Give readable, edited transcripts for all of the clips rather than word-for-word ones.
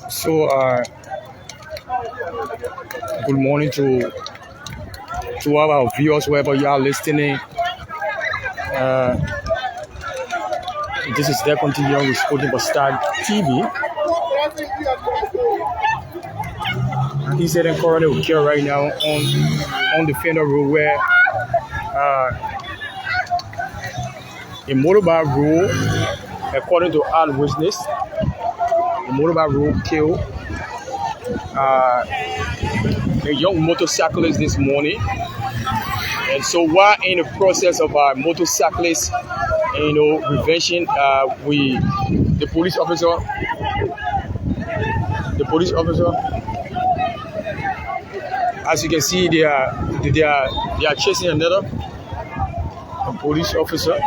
So, good morning to all our viewers wherever you are listening. This is their continuing with Sporting for Star TV. He's in currently here right now on the Fendell Road where a motorbike road, according to eyewitness, a motorbike road killed a young motorcyclist this morning. And so while in the process of our motorcyclist, prevention, the police officer, as you can see, they are chasing another police officer.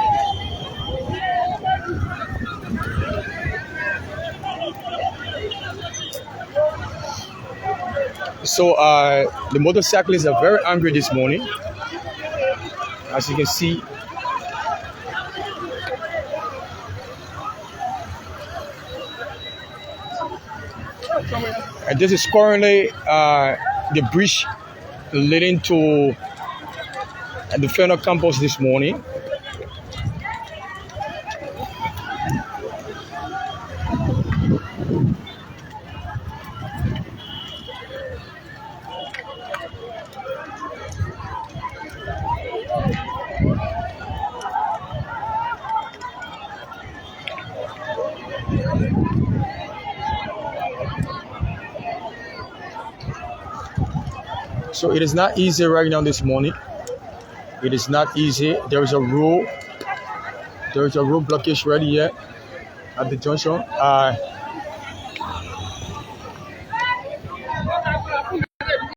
So the motorcyclists are very angry this morning, as you can see. And this is currently the bridge leading to the Fendell campus this morning. So it is not easy right now this morning. It is not easy. There is a road blockage right here at the junction.